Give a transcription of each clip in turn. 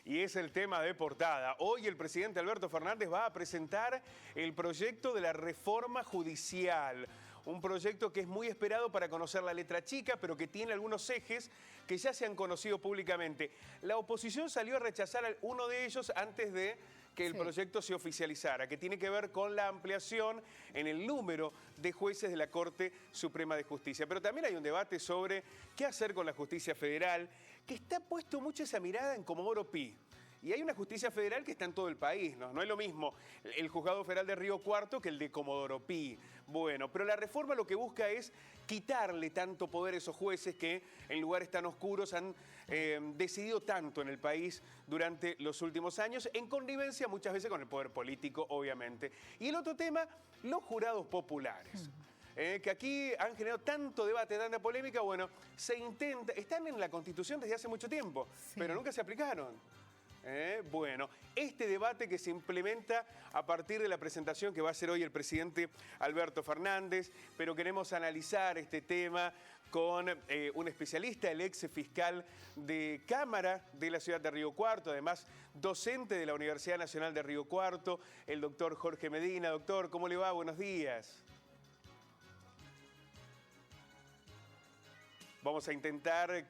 y es el tema de portada. Hoy el presidente Alberto Fernández va a presentar el proyecto de la reforma judicial. Un proyecto que es muy esperado para conocer la letra chica, pero que tiene algunos ejes que ya se han conocido públicamente. La oposición salió a rechazar uno de ellos antes de que el proyecto se oficializara, que tiene que ver con la ampliación en el número de jueces de la Corte Suprema de Justicia. Pero también hay un debate sobre qué hacer con la justicia federal, que está puesto mucho esa mirada en Comodoro Pi. Y hay una justicia federal que está en todo el país, ¿no? No es lo mismo el juzgado federal de Río Cuarto que el de Comodoro Pi. Bueno, pero la reforma lo que busca es quitarle tanto poder a esos jueces que en lugares tan oscuros han decidido tanto en el país durante los últimos años, en connivencia muchas veces con el poder político, obviamente. Y el otro tema, los jurados populares. Que aquí han generado tanto debate, tanta polémica, bueno, se intenta, están en la Constitución desde hace mucho tiempo, pero nunca se aplicaron. Bueno, este debate que se implementa a partir de la presentación que va a hacer hoy el presidente Alberto Fernández, pero queremos analizar este tema con un especialista, el ex fiscal de Cámara de la ciudad de Río Cuarto, además docente de la Universidad Nacional de Río Cuarto, el doctor Jorge Medina. Doctor, ¿cómo le va? Buenos días. Vamos a intentar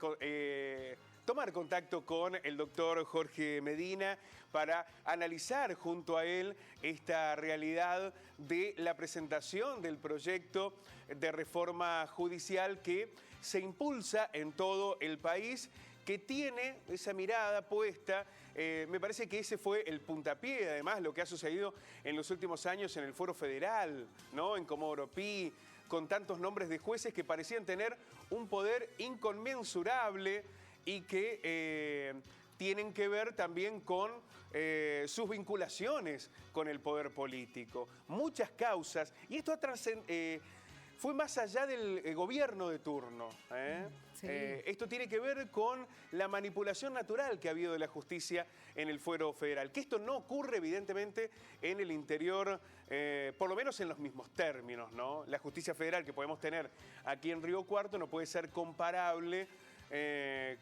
tomar contacto con el doctor Jorge Medina para analizar junto a él esta realidad de la presentación del proyecto de reforma judicial que se impulsa en todo el país, que tiene esa mirada puesta. Me parece que ese fue el puntapié, además, lo que ha sucedido en los últimos años en el Foro Federal, ¿no? En Comodoro Pi, con tantos nombres de jueces que parecían tener un poder inconmensurable y que tienen que ver también con sus vinculaciones con el poder político. Muchas causas, y esto fue más allá del gobierno de turno. Esto tiene que ver con la manipulación natural que ha habido de la justicia en el fuero federal. Que esto no ocurre, evidentemente, en el interior, por lo menos en los mismos términos, ¿no? La justicia federal que podemos tener aquí en Río Cuarto no puede ser comparable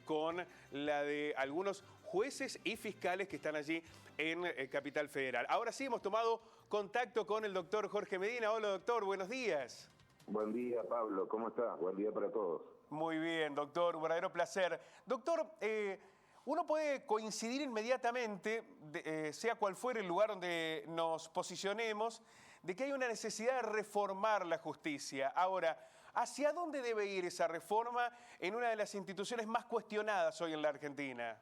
con la de algunos jueces y fiscales que están allí en Capital Federal. Ahora sí, hemos tomado contacto con el doctor Jorge Medina. Hola, doctor, buenos días. Buen día, Pablo. ¿Cómo estás? Buen día para todos. Muy bien, doctor. Un verdadero placer. Doctor, uno puede coincidir inmediatamente, sea cual fuere el lugar donde nos posicionemos, de que hay una necesidad de reformar la justicia. Ahora, ¿hacia dónde debe ir esa reforma en una de las instituciones más cuestionadas hoy en la Argentina?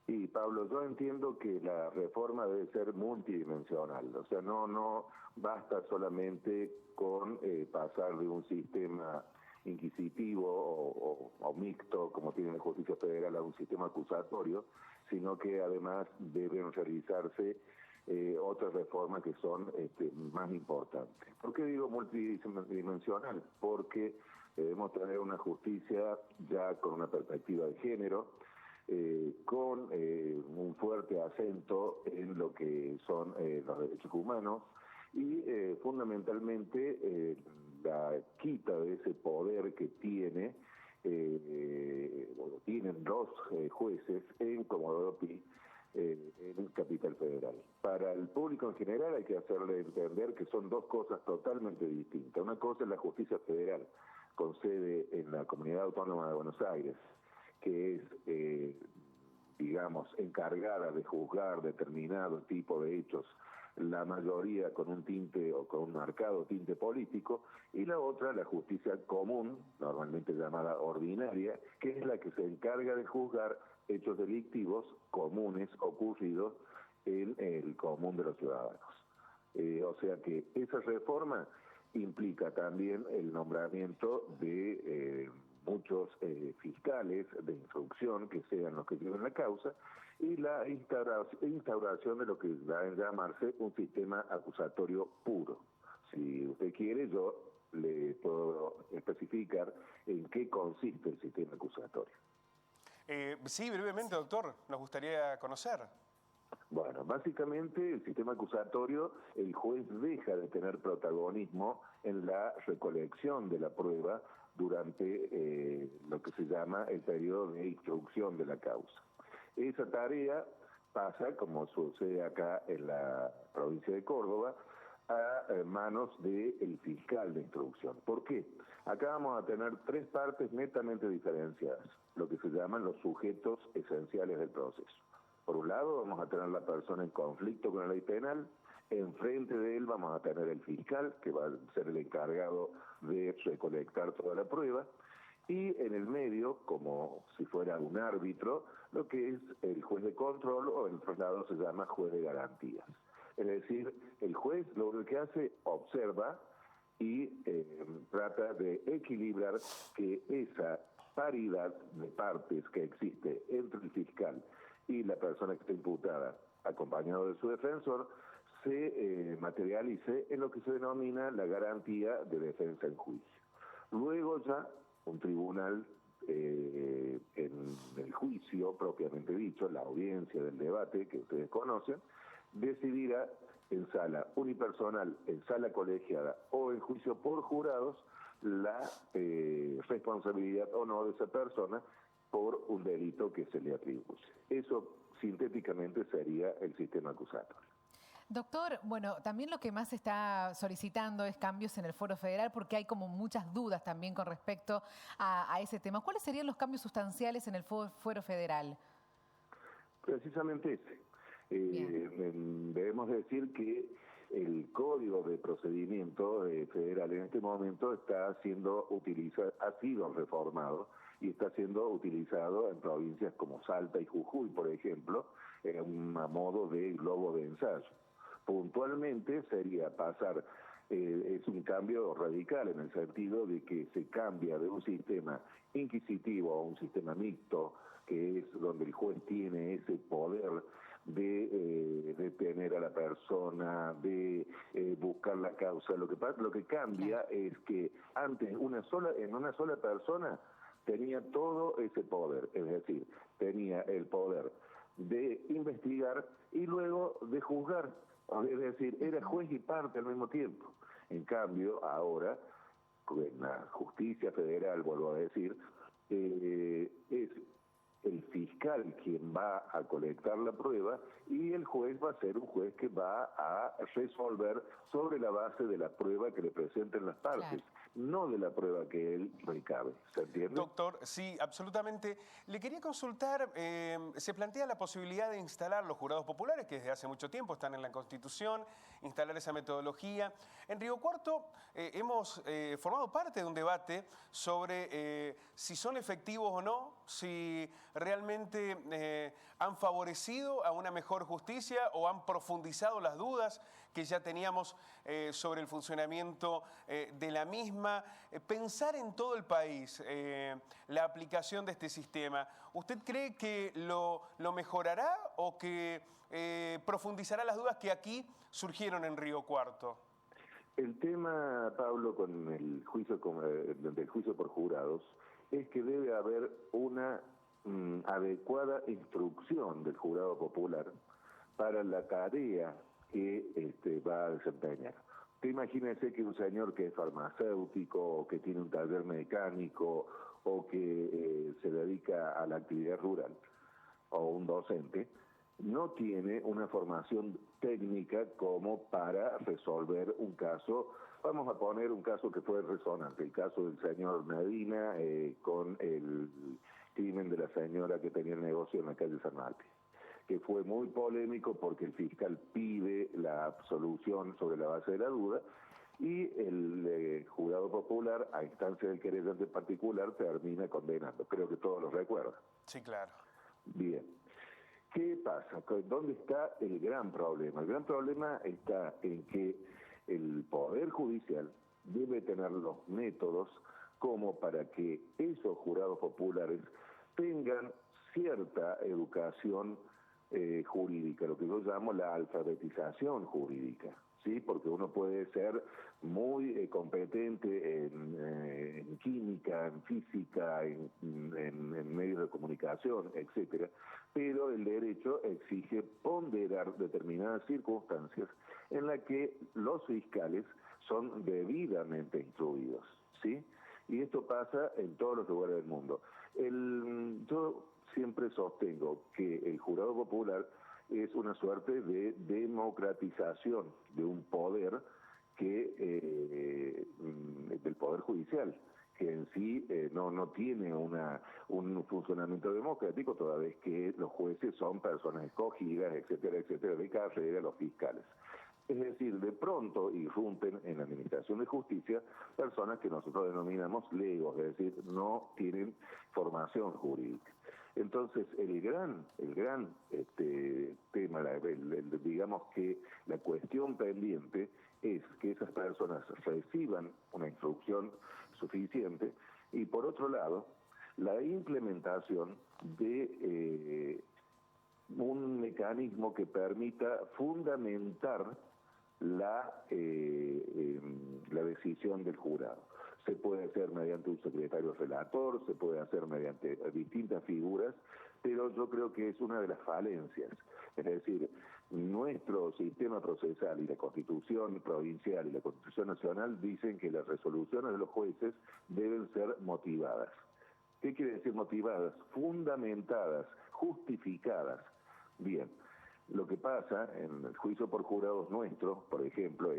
Sí, Pablo, yo entiendo que la reforma debe ser multidimensional. O sea, no basta solamente con pasar de un sistema inquisitivo o mixto, como tiene la justicia federal, a un sistema acusatorio, sino que además deben realizarse otras reformas que son más importantes. ¿Por qué digo multidimensional? Porque debemos tener una justicia ya con una perspectiva de género, con un fuerte acento en lo que son los derechos humanos y fundamentalmente la quita de ese poder que tienen dos jueces en Comodoro Pi, en Capital Federal. Para el público en general hay que hacerle entender que son dos cosas totalmente distintas. Una cosa es la justicia federal, con sede en la Comunidad Autónoma de Buenos Aires, que es, digamos, encargada de juzgar determinado tipo de hechos, la mayoría con un tinte o con un marcado tinte político, y la otra, la justicia común, normalmente llamada ordinaria, que es la que se encarga de juzgar hechos delictivos comunes ocurridos en el común de los ciudadanos. O sea que esa reforma implica también el nombramiento de muchos fiscales de instrucción que sean los que lleven la causa y la instauración de lo que va a llamarse un sistema acusatorio puro. Si usted quiere, yo le puedo especificar en qué consiste el sistema acusatorio. Sí, brevemente, doctor, nos gustaría conocer. Bueno, básicamente el sistema acusatorio, el juez deja de tener protagonismo en la recolección de la prueba durante lo que se llama el periodo de instrucción de la causa. Esa tarea pasa, como sucede acá en la provincia de Córdoba, a manos del fiscal de instrucción. ¿Por qué? Acá vamos a tener tres partes netamente diferenciadas, lo que se llaman los sujetos esenciales del proceso. Por un lado, vamos a tener la persona en conflicto con la ley penal. Enfrente de él vamos a tener el fiscal, que va a ser el encargado de recolectar toda la prueba. Y en el medio, como si fuera un árbitro, lo que es el juez de control, o en otros lados se llama juez de garantías. Es decir, el juez lo único que hace, observa y trata de equilibrar que esa paridad de partes que existe entre el fiscal y la persona que está imputada, acompañado de su defensor, se materialice en lo que se denomina la garantía de defensa en juicio. Luego ya un tribunal en el juicio propiamente dicho, la audiencia del debate que ustedes conocen, decidirá en sala unipersonal, en sala colegiada o en juicio por jurados la responsabilidad o no de esa persona por un delito que se le atribuye. Eso sintéticamente sería el sistema acusatorio. Doctor, bueno, también lo que más se está solicitando es cambios en el Fuero Federal porque hay como muchas dudas también con respecto a ese tema. ¿Cuáles serían los cambios sustanciales en el Fuero Federal? Precisamente ese. Debemos decir que el Código de Procedimiento Federal en este momento ha sido reformado y está siendo utilizado en provincias como Salta y Jujuy, por ejemplo, a modo de globo de ensayo. Puntualmente sería pasar, es un cambio radical en el sentido de que se cambia de un sistema inquisitivo a un sistema mixto, que es donde el juez tiene ese poder de detener a la persona, de buscar la causa. Lo que cambia es que antes en una sola persona tenía todo ese poder, es decir, tenía el poder de investigar y luego de juzgar. Es decir, era juez y parte al mismo tiempo. En cambio, ahora, en la justicia federal, vuelvo a decir, es el fiscal quien va a colectar la prueba y el juez va a ser un juez que va a resolver sobre la base de la prueba que le presenten las partes, no de la prueba que él recabe. ¿Se entiende? Doctor, sí, absolutamente. Le quería consultar, se plantea la posibilidad de instalar los jurados populares, que desde hace mucho tiempo están en la Constitución, instalar esa metodología. En Río Cuarto hemos formado parte de un debate sobre si son efectivos o no, si realmente han favorecido a una mejor justicia o han profundizado las dudas que ya teníamos sobre el funcionamiento de la misma. Pensar en todo el país la aplicación de este sistema, ¿usted cree que lo mejorará o que profundizará las dudas que aquí surgieron en Río Cuarto? El tema, Pablo, con el juicio por jurados, es que debe haber una adecuada instrucción del jurado popular para la tarea que va a desempeñar. Usted imagínese que un señor que es farmacéutico, o que tiene un taller mecánico, o que se dedica a la actividad rural, o un docente, no tiene una formación técnica como para resolver un caso. Vamos a poner un caso que fue resonante, el caso del señor Medina con el crimen de la señora que tenía el negocio en la calle San Martín, que fue muy polémico porque el fiscal pide la absolución sobre la base de la duda y el jurado popular, a instancia del querellante particular, termina condenando. Creo que todos lo recuerdan. Sí, claro. Bien. ¿Qué pasa? ¿Dónde está el gran problema? El gran problema está en que el Poder Judicial debe tener los métodos como para que esos jurados populares tengan cierta educación jurídica, lo que yo llamo la alfabetización jurídica, ¿sí? Porque uno puede ser muy competente en química, en física, en medios de comunicación, etcétera, pero el derecho exige ponderar determinadas circunstancias en las que los fiscales son debidamente instruidos, ¿sí? Y esto pasa en todos los lugares del mundo. Yo siempre sostengo que el jurado popular es una suerte de democratización de un poder del poder judicial, que en sí no tiene un funcionamiento democrático, toda vez que los jueces son personas escogidas, etcétera, etcétera, de carrera, los fiscales. Es decir, de pronto irrumpen en la administración de justicia personas que nosotros denominamos legos, es decir, no tienen formación jurídica. Entonces, el gran tema, digamos que la cuestión pendiente es que esas personas reciban una instrucción suficiente y, por otro lado, la implementación de un mecanismo que permita fundamentar la decisión del jurado. Se puede hacer mediante un secretario relator, se puede hacer mediante distintas figuras, pero yo creo que es una de las falencias. Es decir, nuestro sistema procesal y la Constitución provincial y la Constitución nacional dicen que las resoluciones de los jueces deben ser motivadas. ¿Qué quiere decir motivadas? Fundamentadas, justificadas. Bien. Lo que pasa en el juicio por jurados nuestro, por ejemplo,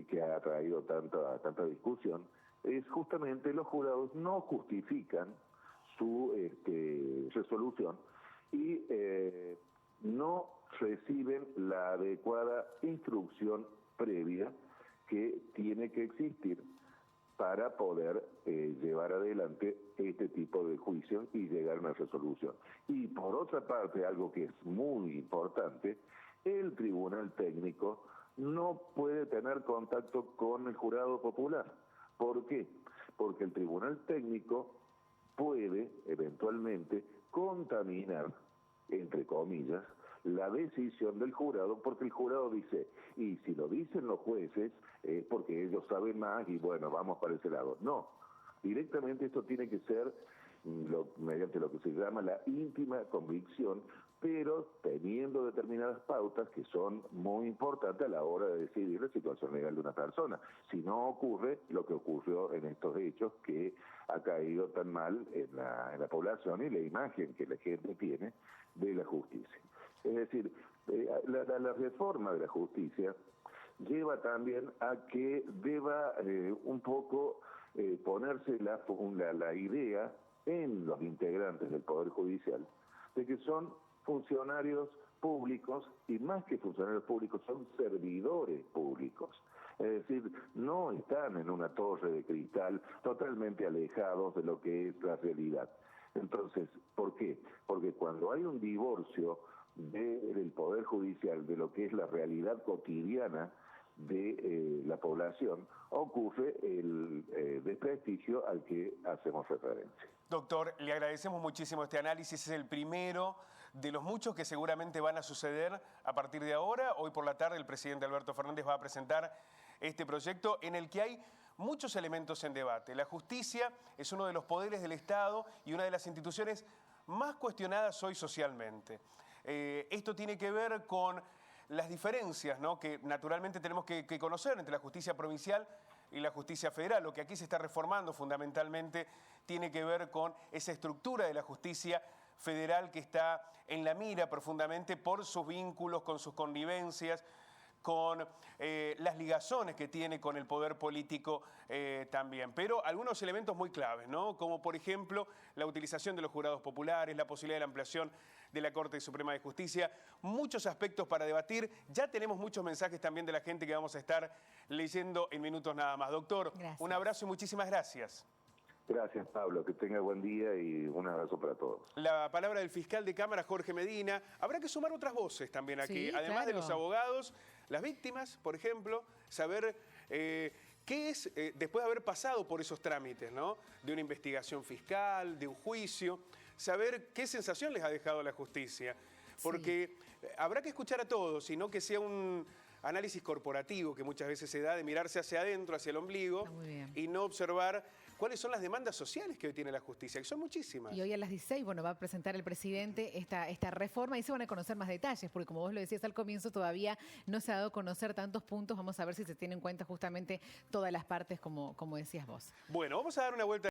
que ha traído tanta discusión, es justamente los jurados no justifican su resolución y no reciben la adecuada instrucción previa que tiene que existir para poder llevar adelante este tipo de juicio y llegar a una resolución. Y por otra parte, algo que es muy importante, el tribunal técnico no puede tener contacto con el jurado popular. ¿Por qué? Porque el tribunal técnico puede eventualmente contaminar, entre comillas, la decisión del jurado, porque el jurado dice, y si lo dicen los jueces, es porque ellos saben más y bueno, vamos para ese lado. No, directamente esto tiene que ser mediante lo que se llama la íntima convicción, pero teniendo determinadas pautas que son muy importantes a la hora de decidir la situación legal de una persona. Si no ocurre lo que ocurrió en estos hechos, que ha caído tan mal en la población y la imagen que la gente tiene de la justicia. Es decir, la reforma de la justicia lleva también a que deba un poco ponerse la idea en los integrantes del Poder Judicial de que son funcionarios públicos y más que funcionarios públicos son servidores públicos. Es decir, no están en una torre de cristal totalmente alejados de lo que es la realidad. Entonces, ¿por qué? Porque cuando hay un divorcio del Poder Judicial de lo que es la realidad cotidiana de la población, ocurre el desprestigio al que hacemos referencia. Doctor, le agradecemos muchísimo este análisis, es el primero de los muchos que seguramente van a suceder a partir de ahora. Hoy por la tarde el presidente Alberto Fernández va a presentar este proyecto en el que hay muchos elementos en debate. La justicia es uno de los poderes del Estado y una de las instituciones más cuestionadas hoy socialmente. Esto tiene que ver con las diferencias, ¿no?, que naturalmente tenemos que conocer entre la justicia provincial y la justicia federal. Lo que aquí se está reformando fundamentalmente tiene que ver con esa estructura de la justicia federal que está en la mira profundamente por sus vínculos, con sus connivencias, con las ligazones que tiene con el poder político también. Pero algunos elementos muy claves, ¿no?, como por ejemplo la utilización de los jurados populares, la posibilidad de la ampliación de la Corte Suprema de Justicia, muchos aspectos para debatir. Ya tenemos muchos mensajes también de la gente que vamos a estar leyendo en minutos nada más. Doctor, gracias. Un abrazo y muchísimas gracias. Gracias, Pablo. Que tenga buen día y un abrazo para todos. La palabra del fiscal de Cámara, Jorge Medina. Habrá que sumar otras voces también aquí. Sí, además de los abogados, las víctimas, por ejemplo, saber qué es, después de haber pasado por esos trámites, ¿no?, de una investigación fiscal, de un juicio, saber qué sensación les ha dejado la justicia. Porque habrá que escuchar a todos, y no que sea un análisis corporativo que muchas veces se da de mirarse hacia adentro, hacia el ombligo, y no observar cuáles son las demandas sociales que hoy tiene la justicia, que son muchísimas. Y hoy a las 16, va a presentar el presidente esta reforma y se van a conocer más detalles, porque como vos lo decías al comienzo, todavía no se ha dado a conocer tantos puntos. Vamos a ver si se tiene en cuenta justamente todas las partes, como decías vos. Bueno, vamos a dar una vuelta.